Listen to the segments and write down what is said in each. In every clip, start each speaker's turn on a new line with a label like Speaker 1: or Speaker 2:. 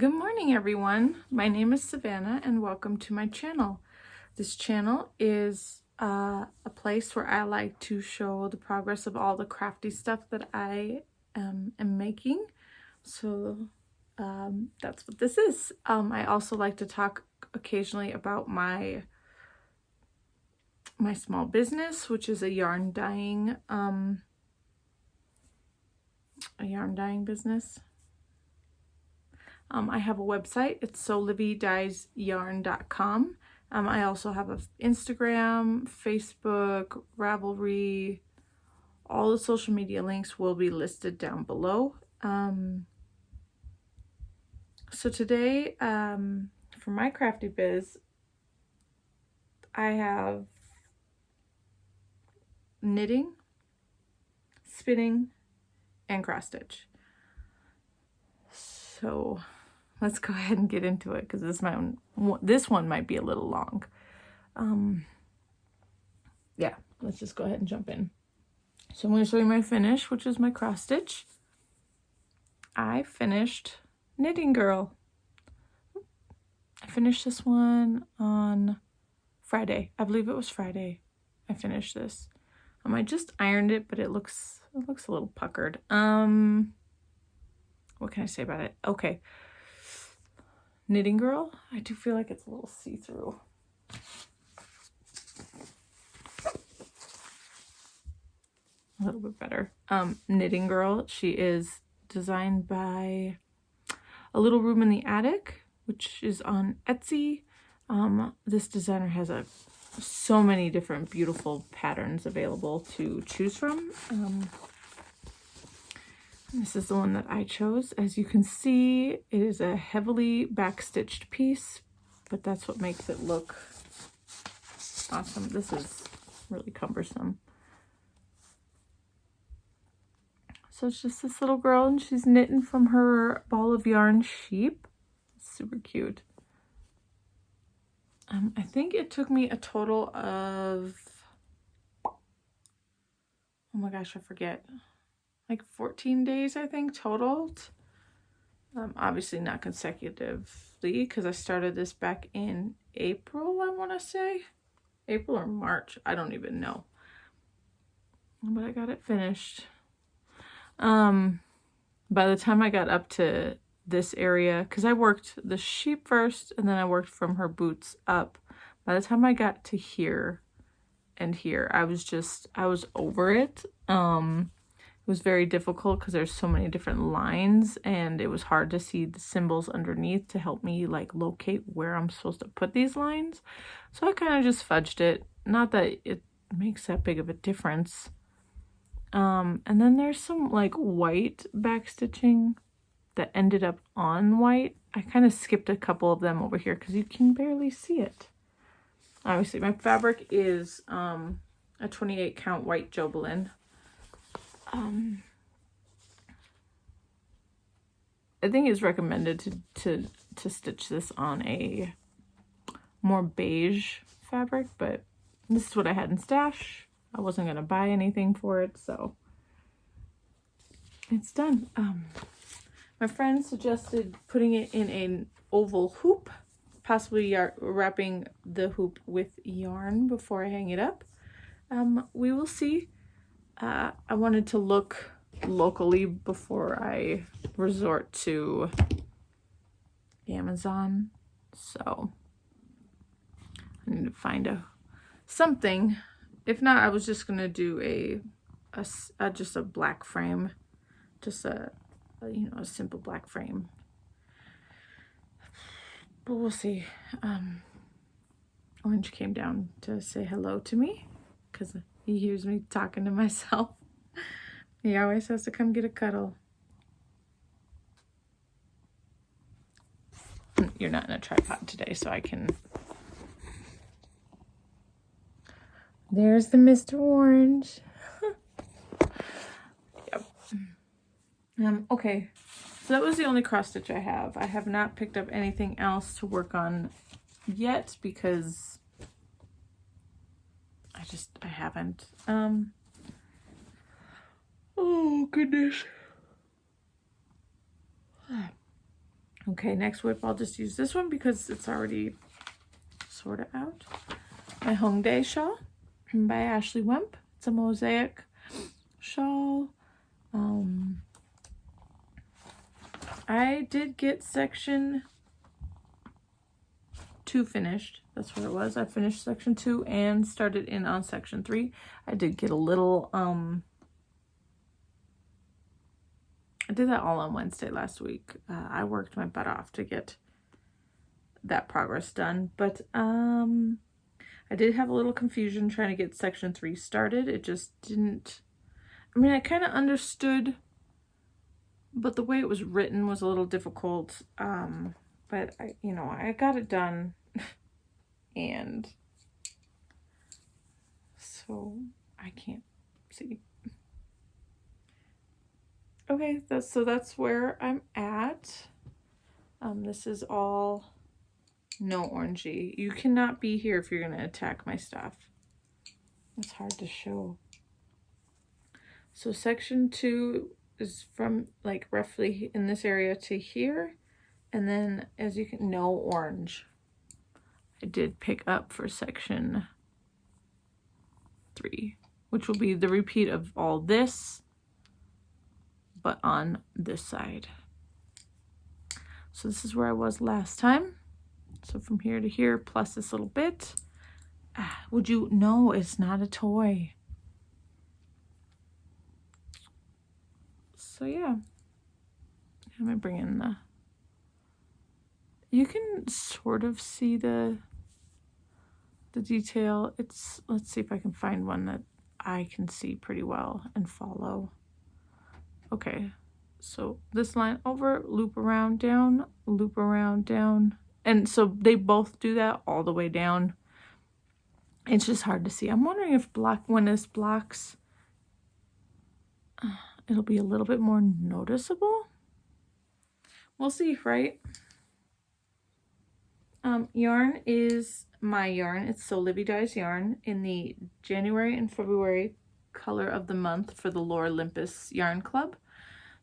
Speaker 1: Good morning, everyone. My name is Savannah and welcome to my channel. This channel is a place where I like to show the progress of all the crafty stuff that I am making. So that's what this is. I also like to talk occasionally about my small business, which is a yarn dyeing business. I have a website. It's sewlivi.com. I also have an Instagram, Facebook, Ravelry. All the social media links will be listed down below. So today, for my crafty biz, I have knitting, spinning, and cross stitch. So let's go ahead and get into it because this one might be a little long. Yeah, let's just go ahead and jump in. So I'm going to show you my finish, which is my cross stitch. I finished Knitting Girl. I finished this one on Friday. I believe it was Friday I finished this. I just ironed it, but it looks a little puckered. What can I say about it? Okay. Knitting Girl, I do feel like it's a little see-through. A little bit better. Knitting Girl, she is designed by A Little Room in the Attic, which is on Etsy. This designer has so many different beautiful patterns available to choose from. This is the one that I chose. As you can see, it is a heavily backstitched piece, but that's what makes it look awesome. This is really cumbersome. So it's just this little girl, and she's knitting from her ball of yarn sheep. Super cute. I think it took me a total of, oh my gosh, I forget. Like 14 days, I think, total. Obviously not consecutively, because I started this back in April, I want to say. April or March, I don't even know. But I got it finished. By the time I got up to this area, because I worked the sheep first, and then I worked from her boots up. By the time I got to here and here, I was over it. It was very difficult because there's so many different lines, and it was hard to see the symbols underneath to help me like locate where I'm supposed to put these lines. So I kind of just fudged it. Not that it makes that big of a difference. And then there's some like white backstitching that ended up on white. I kind of skipped a couple of them over here because you can barely see it. Obviously, my fabric is a 28 count white Jobelin. I think it's recommended to stitch this on a more beige fabric, but this is what I had in stash. I wasn't going to buy anything for it, so it's done. My friend suggested putting it in an oval hoop, possibly wrapping the hoop with yarn before I hang it up. We will see. I wanted to look locally before I resort to Amazon, so I need to find something. If not, I was just gonna do just a black frame, just a simple black frame. But we'll see. Orange came down to say hello to me because he hears me talking to myself. He always has to come get a cuddle. You're not in a tripod today, so I can... There's the Mr. Orange. Yep. Okay, so that was the only cross stitch I have. I have not picked up anything else to work on yet because I haven't. Oh goodness. Okay, next WIP, I'll just use this one because it's already sort of out. My Hongdae Shawl by Ashley Wemp. It's a mosaic shawl. I did get section 2 finished. That's what it was. I finished section 2 and started in on section 3. I did get a little, I did that all on Wednesday last week. I worked my butt off to get that progress done, but I did have a little confusion trying to get section 3 started. It just didn't, I mean, I kind of understood, but the way it was written was a little difficult. But I got it done. And so I can't see. Okay, that's where I'm at. This is all no orangey. You cannot be here if you're gonna attack my stuff. It's hard to show. So section 2 is from like roughly in this area to here, and then as you can, no orange. I did pick up for section 3, which will be the repeat of all this, but on this side. So this is where I was last time. So from here to here, plus this little bit. Would you know it's not a toy? So yeah, let me bring in the, you can sort of see the detail. It's, let's see if I can find one that I can see pretty well and follow. Okay, so this line over, loop around, down, loop around, down. And so they both do that all the way down. It's just hard to see. I'm wondering if when this blocks, it'll be a little bit more noticeable. We'll see, right? Yarn is my yarn. It's Sewlivi Dyes yarn in the January and February color of the month for the Lore Olympus Yarn Club.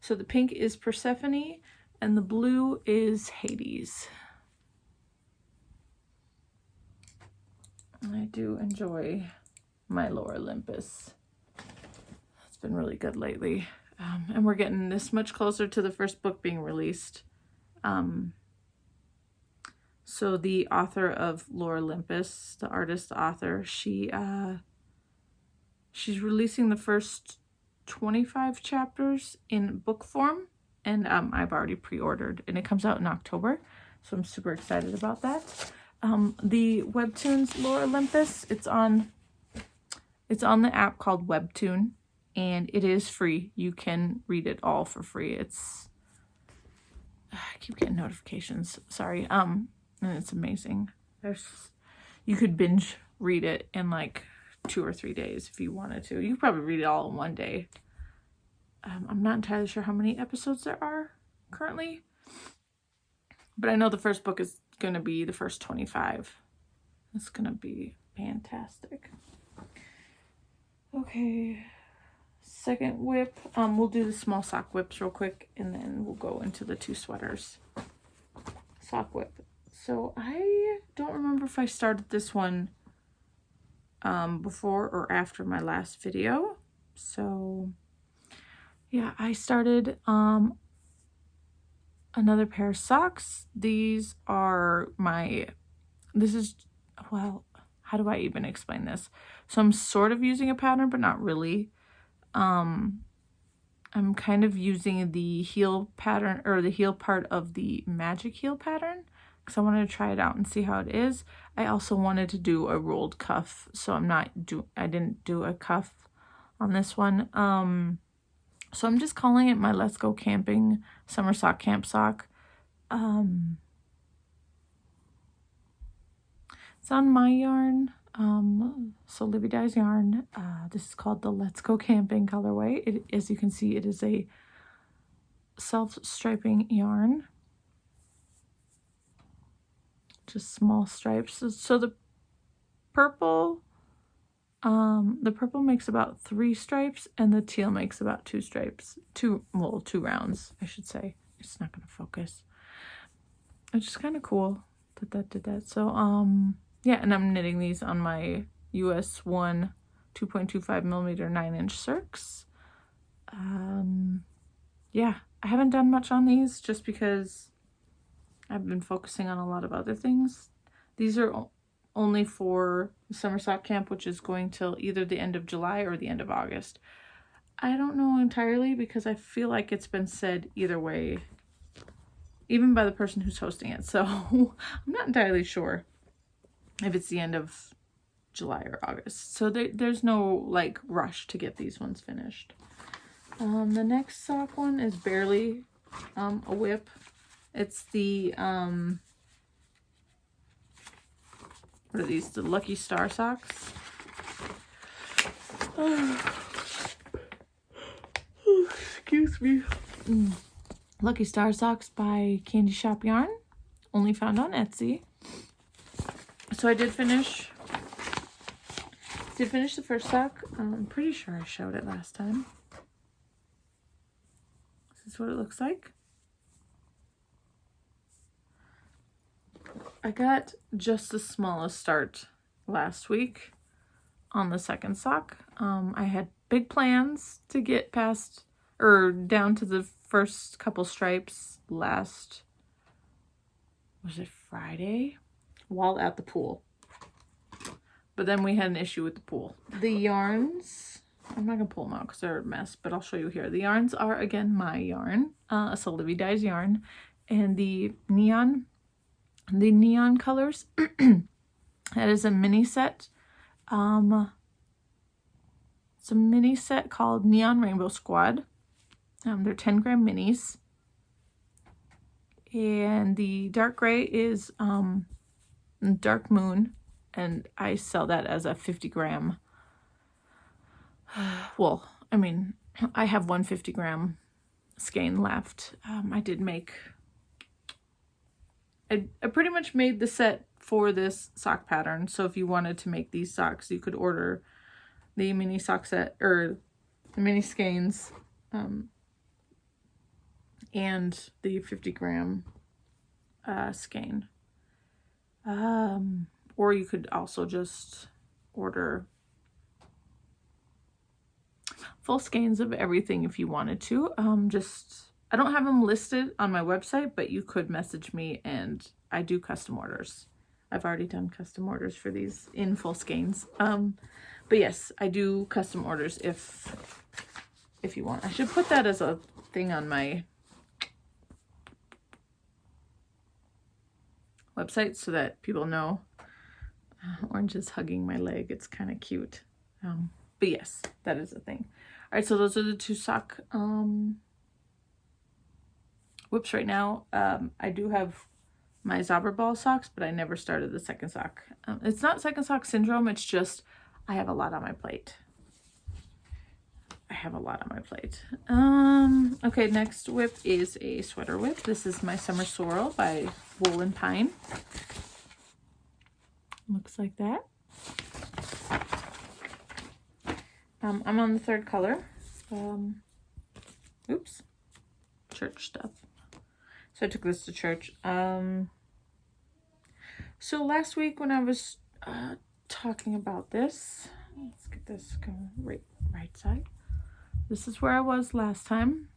Speaker 1: So the pink is Persephone and the blue is Hades. I do enjoy my Lore Olympus. It's been really good lately. And we're getting this much closer to the first book being released. So the author of Lore Olympus, the artist, the author, she's releasing the first 25 chapters in book form, and I've already pre-ordered, and it comes out in October, so I'm super excited about that. The Webtoons Lore Olympus, it's on the app called Webtoon, and it is free. You can read it all for free. I keep getting notifications, sorry. And it's amazing. You could binge read it in like 2 or 3 days if you wanted to. You could probably read it all in one day. I'm not entirely sure how many episodes there are currently, but I know the first book is going to be the first 25. It's going to be fantastic. Okay, second WIP. We'll do the small sock WIPs real quick, and then we'll go into the 2 sweaters. Sock WIP. So I don't remember if I started this one before or after my last video. So yeah, I started another pair of socks. These are well, how do I even explain this? So I'm sort of using a pattern, but not really. I'm kind of using the heel pattern, or the heel part of the magic heel pattern, because I wanted to try it out and see how it is. I also wanted to do a rolled cuff, so I didn't do a cuff on this one. So I'm just calling it my Let's Go Camping Summer Sock Camp Sock. It's on my yarn, Sewlivi Dyes yarn. This is called the Let's Go Camping colorway. As you can see, it is a self-striping yarn. Just small stripes. So the purple makes about 3 stripes, and the teal makes about 2 stripes. 2 rounds, I should say. It's not going to focus. which is kind of cool that that did that. So, yeah, and I'm knitting these on my US 1 2.25 millimeter 9-inch circs. Yeah, I haven't done much on these just because I've been focusing on a lot of other things. These are only for the summer sock camp, which is going till either the end of July or the end of August. I don't know entirely because I feel like it's been said either way, even by the person who's hosting it. So I'm not entirely sure if it's the end of July or August. So there's no like rush to get these ones finished. The next sock one is barely a WIP. It's the what are these? The Lucky Star socks. Excuse me. Lucky Star socks by Candy Shop Yarn, only found on Etsy. So I did finish the first sock. I'm pretty sure I showed it last time. This is what it looks like. I got just the smallest start last week on the second sock. I had big plans to get past or down to the first couple stripes last, was it Friday? While at the pool. But then we had an issue with the pool. The yarns, I'm not gonna pull them out because they're a mess, but I'll show you here. The yarns are again my yarn, a Sewlivi dyes yarn, and the neon colors. That is a mini set. It's a mini set called Neon Rainbow Squad. They're 10-gram minis. And the dark gray is Dark Moon, and I sell that as a 50-gram. Well, I mean, I have one 50-gram skein left. I did make... I pretty much made the set for this sock pattern. So if you wanted to make these socks, you could order the mini sock set or the mini skeins and the 50-gram skein. Or you could also just order full skeins of everything if you wanted to. I don't have them listed on my website, but you could message me and I do custom orders. I've already done custom orders for these in full skeins. But yes, I do custom orders if you want. I should put that as a thing on my website so that people know. Orange is hugging my leg. It's kind of cute. But yes, that is a thing. All right, so those are the two sock WIPs right now. I do have my Zauberball socks, but I never started the second sock. It's not second sock syndrome. It's just I have a lot on my plate. Okay, next WIP is a sweater WIP. This is my Summer Sorrel by Wool and Pine. Looks like that. I'm on the third color. Oops. Church stuff. So I took this to church. So last week when I was talking about this, let's get this going right side. This is where I was last time.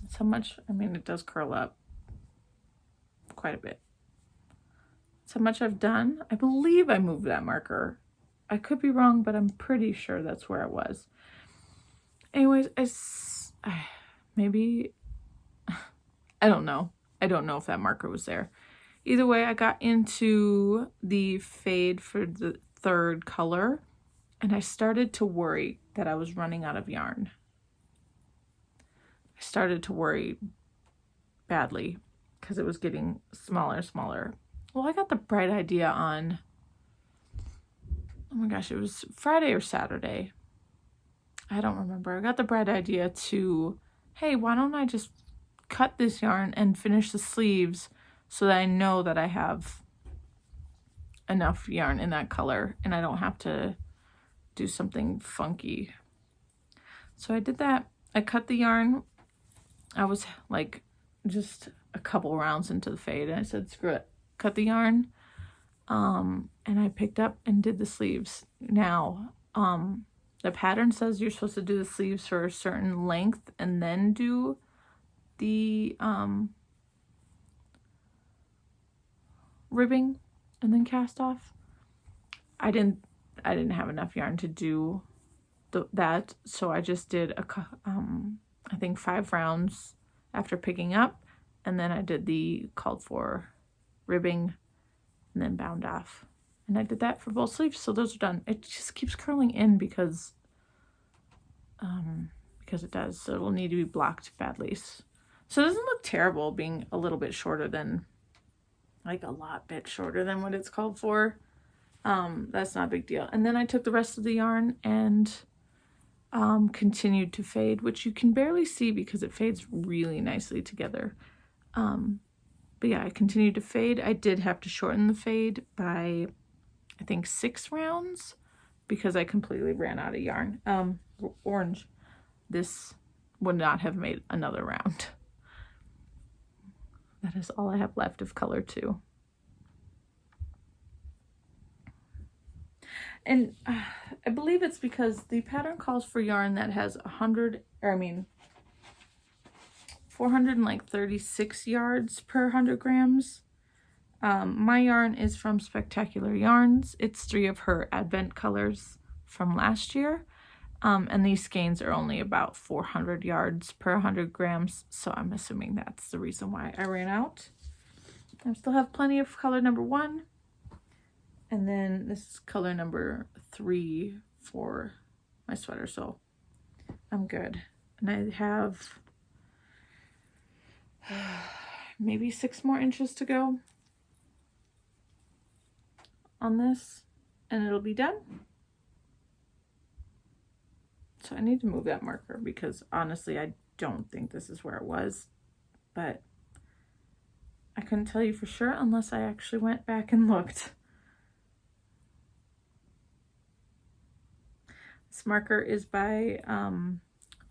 Speaker 1: That's how much, I mean, it does curl up quite a bit. That's how much I've done. I believe I moved that marker. I could be wrong, but I'm pretty sure that's where it was. Anyways, maybe, I don't know. I don't know if that marker was there. Either way, I got into the fade for the third color, and I started to worry that I was running out of yarn. I started to worry badly because it was getting smaller and smaller. Well, I got the bright idea on, oh my gosh, it was Friday or Saturday. I don't remember. I got the bright idea to, hey, why don't I just cut this yarn and finish the sleeves so that I know that I have enough yarn in that color and I don't have to do something funky. So I did that. I cut the yarn. I was like just a couple rounds into the fade, and I said, screw it, cut the yarn. And I picked up and did the sleeves. Now, the pattern says you're supposed to do the sleeves for a certain length and then do the ribbing and then cast off. I didn't have enough yarn to do that, so I just did I think 5 rounds after picking up, and then I did the called for ribbing and then bound off, and I did that for both sleeves. So those are done. It just keeps curling in because it does, so it'll need to be blocked badly. So it doesn't look terrible being a little bit shorter than, like a lot bit shorter than what it's called for. That's not a big deal. And then I took the rest of the yarn and continued to fade, which you can barely see because it fades really nicely together. But yeah, I continued to fade. I did have to shorten the fade by, I think, 6 rounds because I completely ran out of yarn. Orange. This would not have made another round. That is all I have left of color 2. And I believe it's because the pattern calls for yarn that has 436 yards per 100 grams. My yarn is from Spectacular Yarns. It's 3 of her Advent colors from last year. And these skeins are only about 400 yards per 100 grams. So I'm assuming that's the reason why I ran out. I still have plenty of color number 1. And then this is color number 3 for my sweater. So I'm good. And I have maybe 6 more inches to go on this, and it'll be done. So I need to move that marker because honestly, I don't think this is where it was, but I couldn't tell you for sure unless I actually went back and looked. This marker is by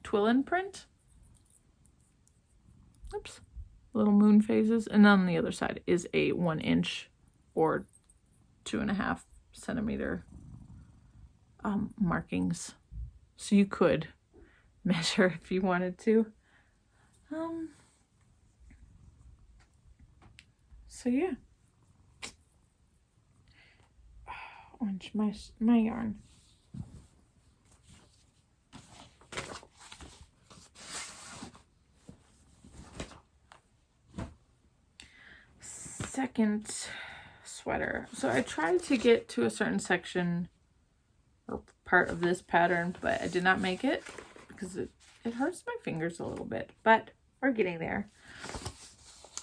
Speaker 1: Twill & Print. Oops. Little moon phases. And on the other side is a 1 inch or 2.5 centimeter markings. So you could measure if you wanted to. So yeah. Orange, my yarn. Second sweater. So I tried to get to a certain section or part of this pattern, but I did not make it because it hurts my fingers a little bit, but we're getting there.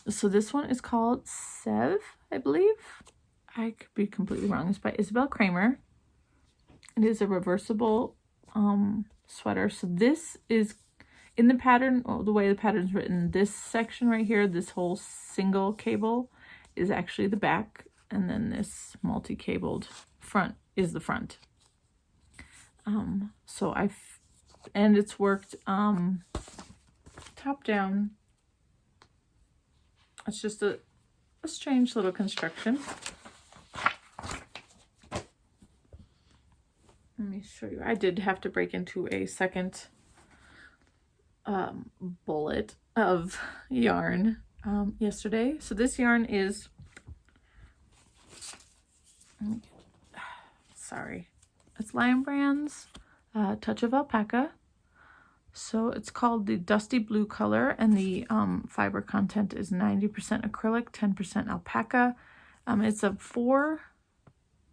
Speaker 1: So this one is called Sev, I believe. I could be completely wrong. It's by Isabel Kramer. It is a reversible sweater. So this is in the pattern, the way the pattern's written, this section right here, this whole single cable is actually the back, and then this multi-cabled front is the front. So and it's worked top down. It's just a strange little construction. Let me show you. I did have to break into a second bullet of yarn yesterday. So this yarn is, sorry, it's Lion Brand's Touch of Alpaca. So it's called the Dusty Blue color, and the fiber content is 90% acrylic, 10% alpaca. It's a 4,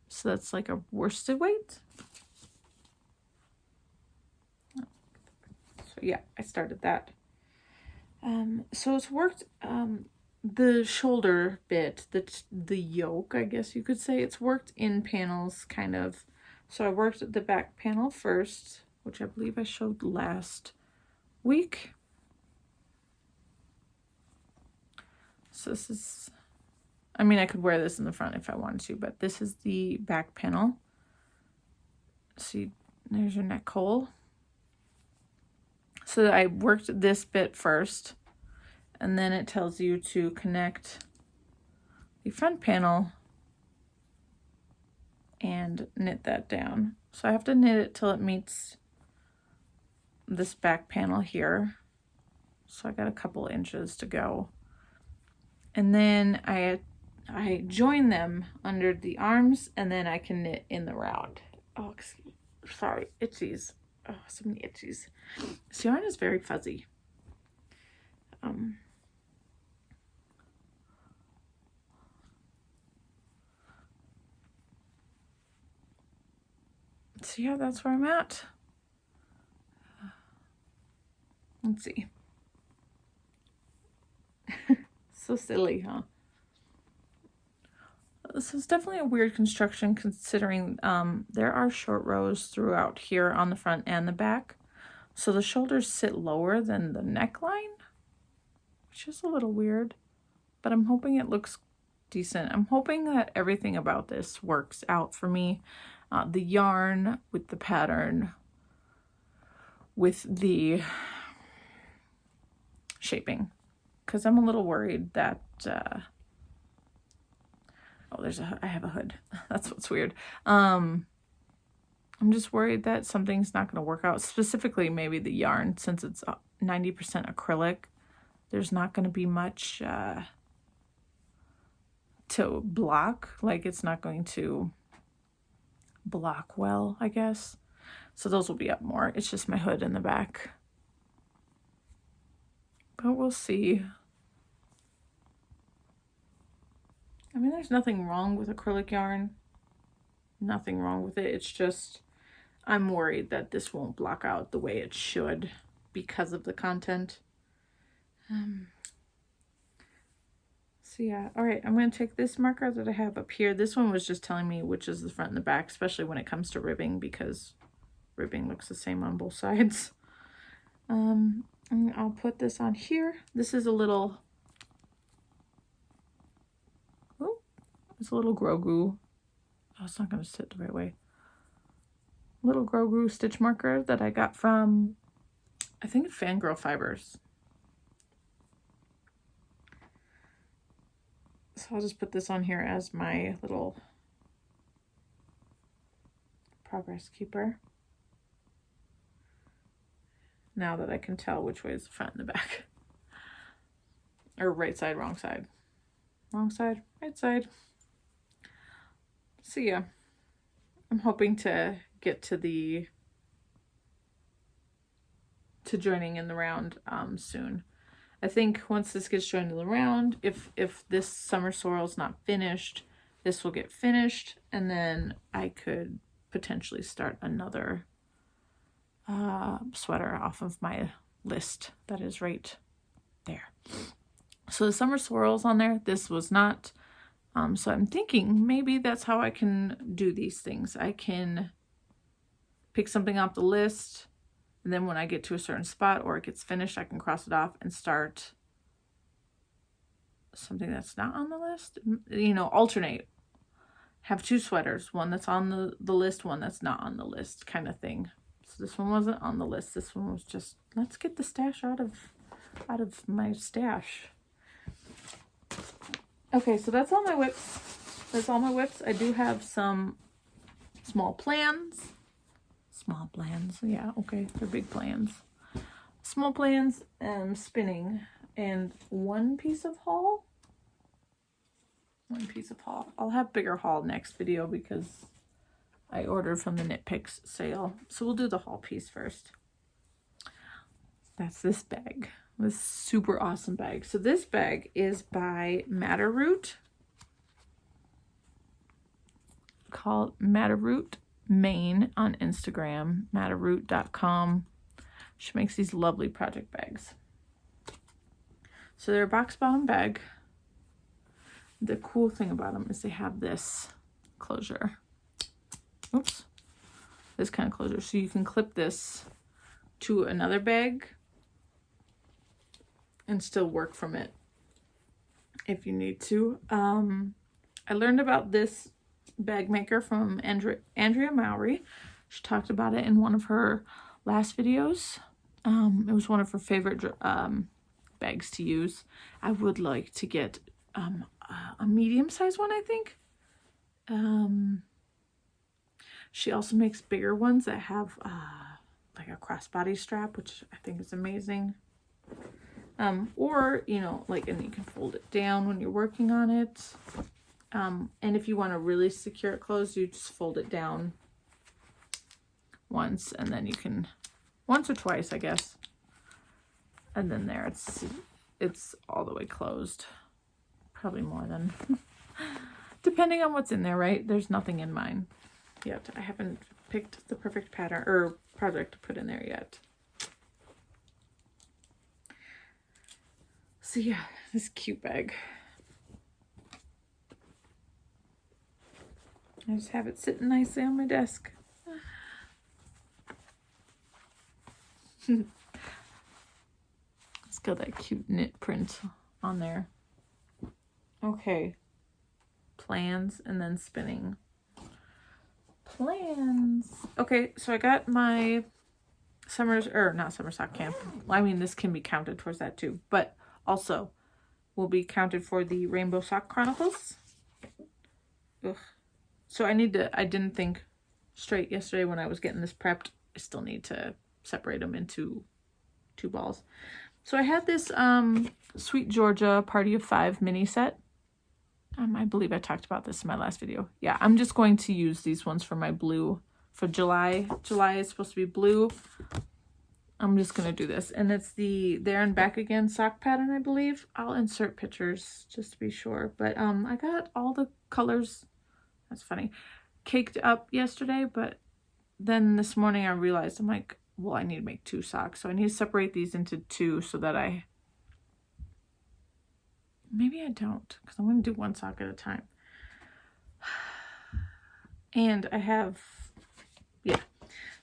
Speaker 1: so that's like a worsted weight. So yeah, I started that. So it's worked the shoulder bit, the yoke, I guess you could say. It's worked in panels, kind of. So I worked the back panel first, which I believe I showed last week. So this is, I mean, I could wear this in the front if I wanted to, but this is the back panel. See, there's your neck hole. So I worked this bit first, And then it tells you to connect the front panel and knit that down. So I have to knit it till it meets this back panel here. So I got a couple inches to go. And then I join them under the arms, and then I can knit in the round. Oh, excuse me. Sorry, itchies. Oh, so many itchies. This yarn is very fuzzy. So yeah, that's where I'm at. Let's see. So silly, huh? This is definitely a weird construction considering there are short rows throughout here on the front and the back. So the shoulders sit lower than the neckline, which is a little weird, but I'm hoping it looks decent. I'm hoping that everything about this works out for me. The yarn with the pattern, with the shaping, because I'm a little worried that oh, I have a hood. That's what's weird. I'm just worried that something's not going to work out, specifically maybe the yarn, since it's 90% acrylic. There's not going to be much to block, like it's not going to block well, I guess. So those will be up more. It's just my hood in the back. But we'll see. I mean, there's nothing wrong with acrylic yarn. Nothing wrong with it. It's just, I'm worried that this won't block out the way it should because of the content. So yeah, all right, I'm going to take this marker that I have up here. This one was just telling me which is the front and the back, especially when it comes to ribbing, because ribbing looks the same on both sides. And I'll put this on here. This is a little, oh, it's a little Grogu. Oh, it's not going to sit the right way. Little Grogu stitch marker that I got from, I think, Fangirl Fibers. So I'll just put this on here as my little progress keeper. Now that I can tell which way is the front and the back. Or right side, wrong side. Wrong side, right side. So yeah, I'm hoping to get to joining in the round soon. I think once this gets joined in the round, if this summer sorrel's not finished, this will get finished, and then I could potentially start another sweater off of my list that is right there. So the summer swirls on there, this was not. So I'm thinking maybe that's how I can do these things. I can pick something off the list, and then when I get to a certain spot or it gets finished, I can cross it off and start something that's not on the list. You know, alternate. Have two sweaters, one that's on the list, one that's not on the list, kind of thing. So this one wasn't on the list. This one was just, let's get the stash out of my stash. Okay, so that's all my WIPs. That's all my WIPs. I do have some small plans. Small plans, yeah, okay, they're big plans. Small plans, spinning, and one piece of haul. One piece of haul. I'll have bigger haul next video because I ordered from the Knit Picks sale. So we'll do the haul piece first. That's this bag. This super awesome bag. So this bag is by Matterroot. Called Matterroot Maine on Instagram, matterroot.com. She makes these lovely project bags. So they're a box bottom bag. The cool thing about them is they have this closure. Oops. This kind of closure. So you can clip this to another bag and still work from it if you need to. I learned about this bag maker from Andrea Mowry. She talked about it in one of her last videos. It was one of her favorite bags to use. I would like to get a medium-sized one, I think. She also makes bigger ones that have like a crossbody strap, which I think is amazing. Or, you know, like, and you can fold it down when you're working on it. And if you want to really secure it closed, you just fold it down once, and then you can, once or twice, I guess. And then there, it's all the way closed. Probably more than, depending on what's in there, right? There's nothing in mine yet. I haven't picked the perfect pattern or project to put in there yet. So yeah, this cute bag. I just have it sitting nicely on my desk. It's got that cute knit print on there. Okay. Plans and then spinning. Plans. Okay, so I got my not summer sock camp. I mean, this can be counted towards that too, but also will be counted for the Rainbow Sock Chronicles. Ugh. So I didn't think straight yesterday when I was getting this prepped. I still need to separate them into 2 balls. So I had this Sweet Georgia Party of 5 mini set. I believe I talked about this in my last video. Yeah, I'm just going to use these ones for my blue for July. July is supposed to be blue. I'm just going to do this. And it's the There and Back Again sock pattern, I believe. I'll insert pictures just to be sure. But I got all the colors, that's funny, caked up yesterday. But then this morning I realized, I'm like, well, I need to make 2 socks. So I need to separate these into 2 so that maybe I don't, because I'm going to do 1 sock at a time. And I have, yeah.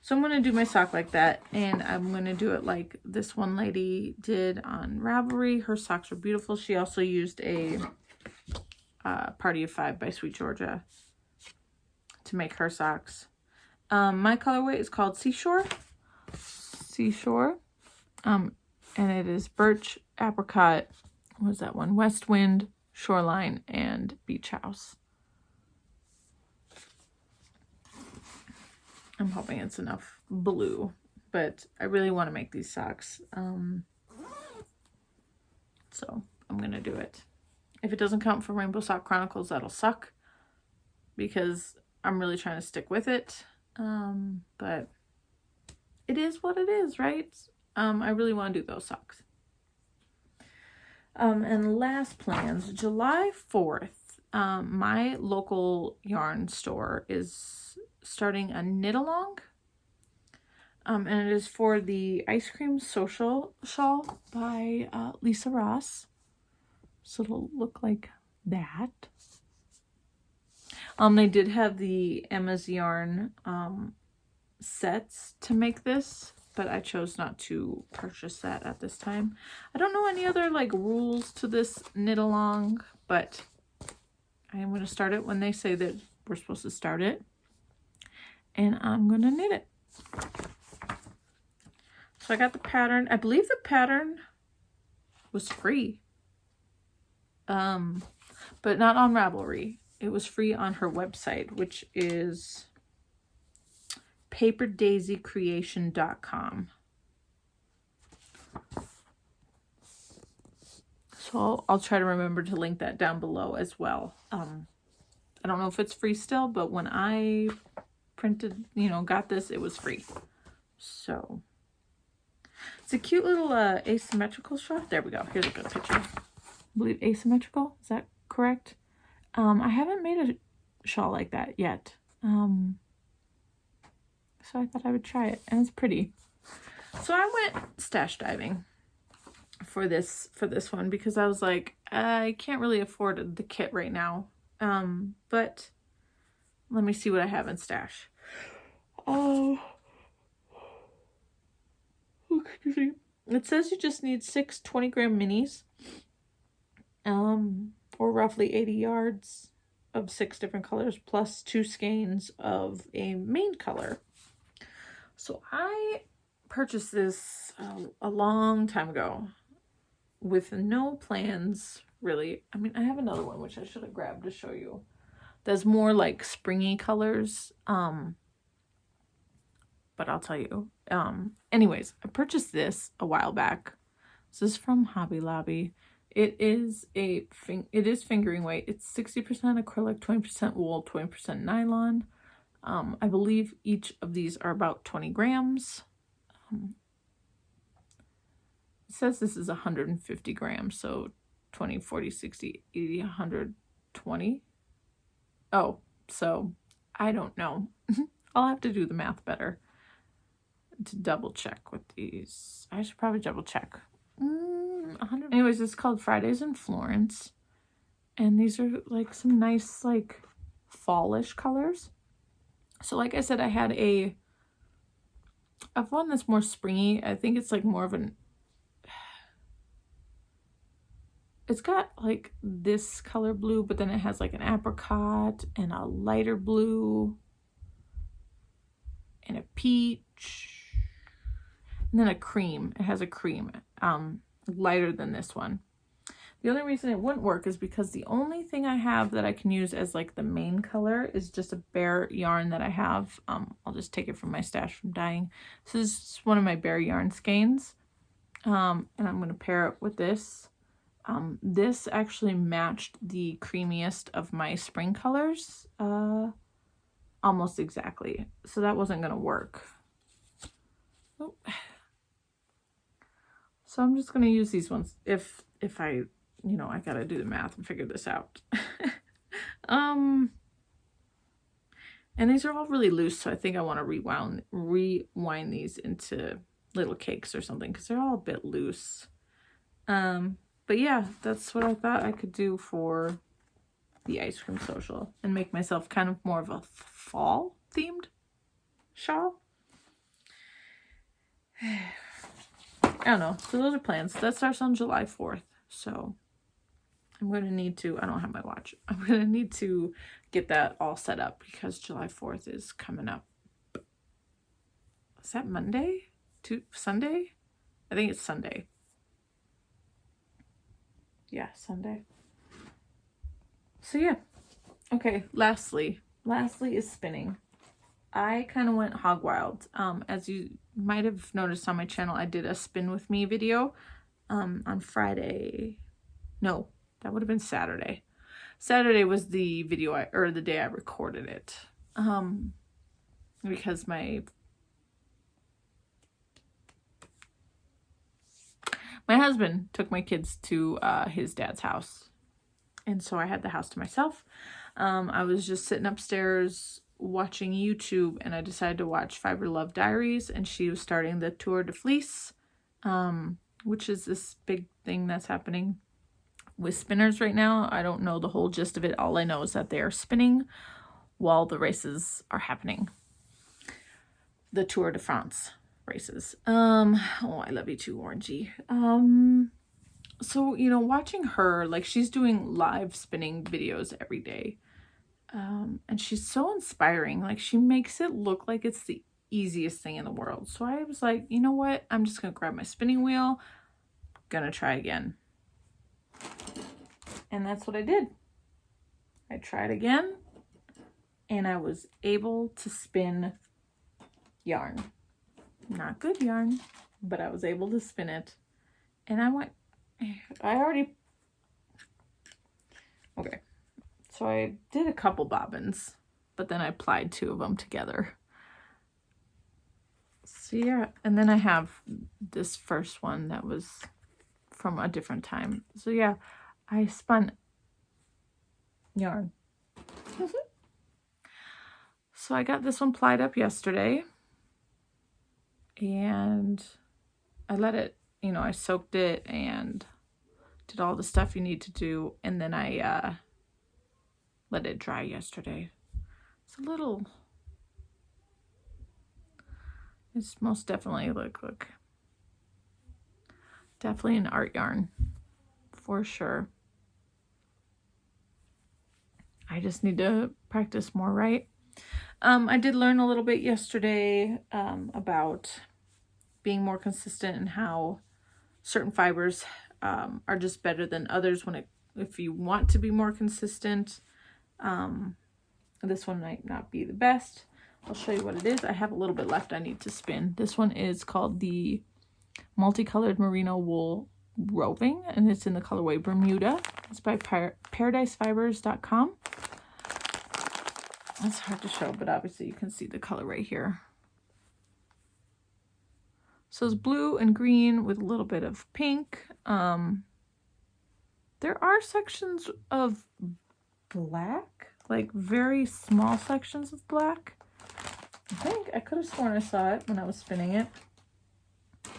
Speaker 1: So I'm going to do my sock like that, and I'm going to do it like this one lady did on Ravelry. Her socks are beautiful. She also used a Party of 5 by Sweet Georgia to make her socks. My colorway is called Seashore. And it is birch, apricot, what was that one? West Wind, Shoreline, and Beach House. I'm hoping it's enough blue, but I really want to make these socks. So I'm going to do it. If it doesn't count for Rainbow Sock Chronicles, that'll suck, because I'm really trying to stick with it. But it is what it is, right? I really want to do those socks. And last plans, July 4th, my local yarn store is starting a knit along. And it is for the Ice Cream Social Shawl by Lisa Ross. So it'll look like that. They did have the Emma's Yarn sets to make this, but I chose not to purchase that at this time. I don't know any other like rules to this knit along, but I am going to start it when they say that we're supposed to start it. And I'm going to knit it. So I got the pattern. I believe the pattern was free. But not on Ravelry. It was free on her website, which is paperdaisycreation.com. So I'll try to remember to link that down below as well. I don't know if it's free still, but when I printed, got this, it was free. So it's a cute little asymmetrical shawl. There we go. Here's a good picture. I believe asymmetrical. Is that correct? I haven't made a shawl like that yet. So I thought I would try it, and it's pretty. So I went stash diving for this one, because I was like, I can't really afford the kit right now. But let me see what I have in stash. Oh, excuse me. It says you just need 6 20-gram minis, or roughly 80 yards of 6 different colors, plus 2 skeins of a main color. So I purchased this a long time ago. with no plans, really. I mean, I have another one, which I should have grabbed to show you. There's more like springy colors. But I'll tell you. Anyways, I purchased this a while back. This is from Hobby Lobby. It is fingering weight. It's 60% acrylic, 20% wool, 20% nylon. I believe each of these are about 20 grams. It says this is 150 grams, so 20, 40, 60, 80, 120. Oh, so I don't know. I'll have to do the math better to double check with these. I should probably double check. 100. Anyways, it's called Fridays in Florence. And these are like some nice like fallish colors. So like I said, I've one that's more springy. I think it's like more of an, it's got like this color blue, but then it has like an apricot and a lighter blue and a peach and then a cream. It has a cream, lighter than this one. The only reason it wouldn't work is because the only thing I have that I can use as like the main color is just a bare yarn that I have. I'll just take it from my stash from dyeing. So this is one of my bare yarn skeins. And I'm going to pair it with this. This actually matched the creamiest of my spring colors. Almost exactly. So that wasn't going to work. Oh. So I'm just going to use these ones if I, you know, I got to do the math and figure this out. And these are all really loose, so I think I want to rewind these into little cakes or something because they're all a bit loose. But yeah, that's what I thought I could do for the ice cream social and make myself kind of more of a fall themed shawl. I don't know. So those are plans. That starts on July 4th. So I'm going to need to, I don't have my watch. I'm going to need to get that all set up because July 4th is coming up. Is that Monday? Sunday? I think it's Sunday. Yeah, Sunday. So yeah. Okay, lastly is spinning. I kind of went hog wild. As you might have noticed on my channel, I did a spin with me video on Friday. No, that would have been Saturday. Saturday was the video the day I recorded it. Because my husband took my kids to his dad's house. And so I had the house to myself. I was just sitting upstairs watching YouTube and I decided to watch Fiber Love Diaries, and she was starting the Tour de Fleece, which is this big thing that's happening with spinners right now. I don't know the whole gist of it. All I know is that they are spinning while the races are happening. The Tour de France races. Oh, I love you too, Orangey. So, you know, watching her, like, she's doing live spinning videos every day. And she's so inspiring. Like, she makes it look like it's the easiest thing in the world. So I was like, you know what? I'm just going to grab my spinning wheel. Gonna try again. And that's what I did. I tried again. And I was able to spin yarn. Not good yarn, but I was able to spin it. And okay. So I did a couple bobbins, but then I plied 2 of them together. So yeah, and then I have this first one that was from a different time. So yeah, I spun yarn. So I got this one plied up yesterday. And I let it, you know, I soaked it and did all the stuff you need to do. And then I let it dry yesterday. It's most definitely, look. Definitely an art yarn, for sure. I just need to practice more, right? I did learn a little bit yesterday about being more consistent in how certain fibers are just better than others if you want to be more consistent. This one might not be the best. I'll show you what it is. I have a little bit left I need to spin. This one is called the Multicolored Merino Wool Roving, and it's in the colorway Bermuda. It's by paradisefibers.com. It's hard to show, but obviously you can see the color right here. So it's blue and green with a little bit of pink. There are sections of black, like very small sections of black. I think I could have sworn I saw it when I was spinning it.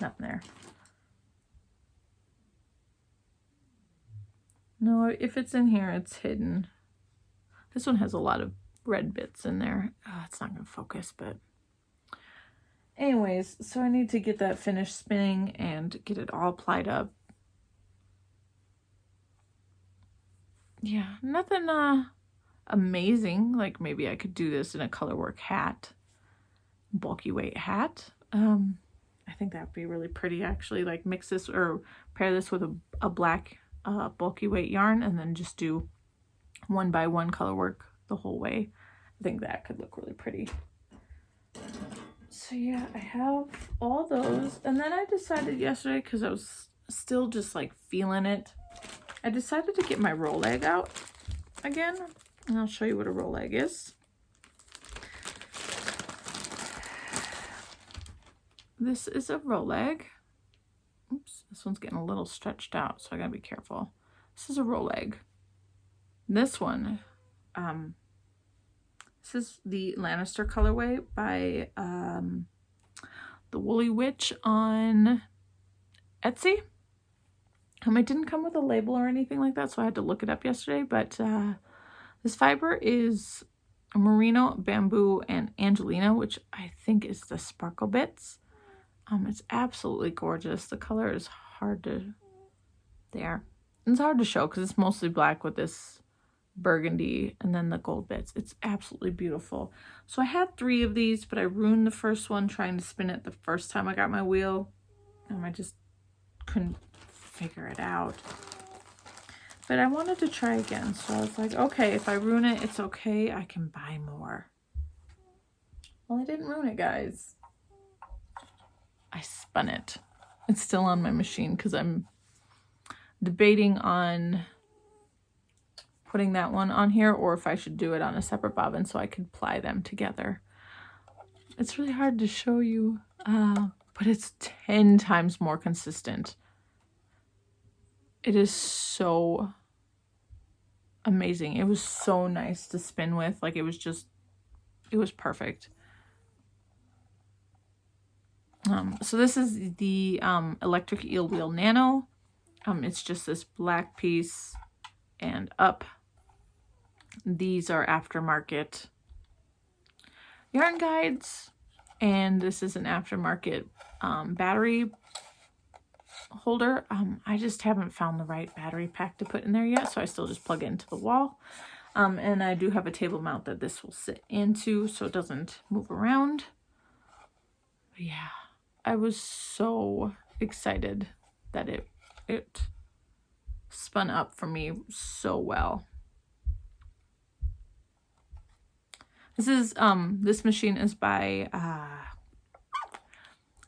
Speaker 1: Not there. No, if it's in here, it's hidden. This one has a lot of red bits in there. Oh, it's not going to focus, but anyways, so I need to get that finished spinning and get it all applied up. Yeah, nothing amazing. Like maybe I could do this in a colorwork hat, bulky weight hat. I think that would be really pretty actually. Like mix this or pair this with a black bulky weight yarn and then just do 1 by 1 color work the whole way. I think that could look really pretty. So yeah, I have all those, and then I decided yesterday, because I was still just like feeling it, I decided to get my roll leg out again, and I'll show you what a roll leg is. This is a roll leg. Oops, this one's getting a little stretched out, so I gotta be careful. This is a roll leg. This one, this is the Lannister colorway by the Woolly Witch on Etsy. It didn't come with a label or anything like that, so I had to look it up yesterday, but this fiber is merino, bamboo, and angelina, which I think is the sparkle bits. It's absolutely gorgeous. The color is hard to, there. It's hard to show because it's mostly black with this burgundy and then the gold bits. It's absolutely beautiful. So I had 3 of these, but I ruined the first one trying to spin it the first time I got my wheel. I just couldn't figure it out. But I wanted to try again. So I was like, okay, if I ruin it, it's okay. I can buy more. Well, I didn't ruin it, guys. I spun it. It's still on my machine because I'm debating on putting that one on here or if I should do it on a separate bobbin so I could ply them together. It's really hard to show you, but it's 10 times more consistent. It is so amazing. It was so nice to spin with. Like it was perfect. So this is the electric eel wheel nano. It's just this black piece and up. These are aftermarket yarn guides, and this is an aftermarket battery holder. I just haven't found the right battery pack to put in there yet, so I still just plug it into the wall. And I do have a table mount that this will sit into so it doesn't move around. But yeah, I was so excited that it spun up for me so well. This is this machine is by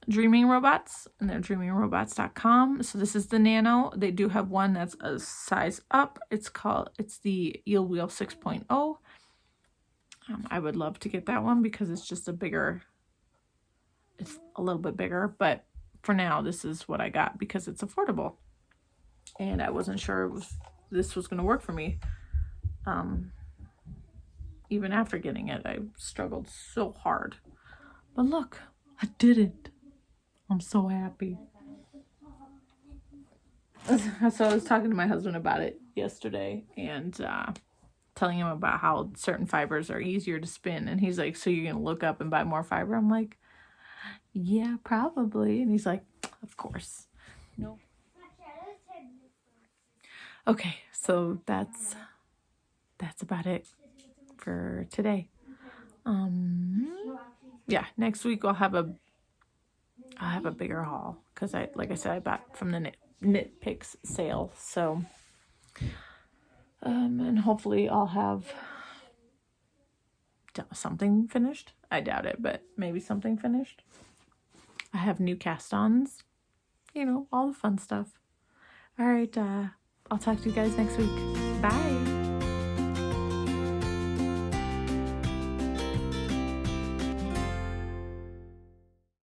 Speaker 1: Dreaming Robots, and they're dreamingrobots.com. So this is the nano. They do have one that's a size up. It's the Eel Wheel 6.0. I would love to get that one because it's just it's a little bit bigger, but for now this is what I got because it's affordable. And I wasn't sure if this was going to work for me. Even after getting it, I struggled so hard. But look, I did it. I'm so happy. So I was talking to my husband about it yesterday and telling him about how certain fibers are easier to spin. And he's like, so you're going to look up and buy more fiber? I'm like, yeah, probably. And he's like, of course. No. Okay, so that's about it for today. Yeah, next week I'll have a bigger haul because like I said, I bought from the knit knit picks sale. So, and hopefully I'll have something finished. I doubt it, but maybe something finished. I have new cast-ons, you know, all the fun stuff. All right, I'll talk to you guys next week. Bye.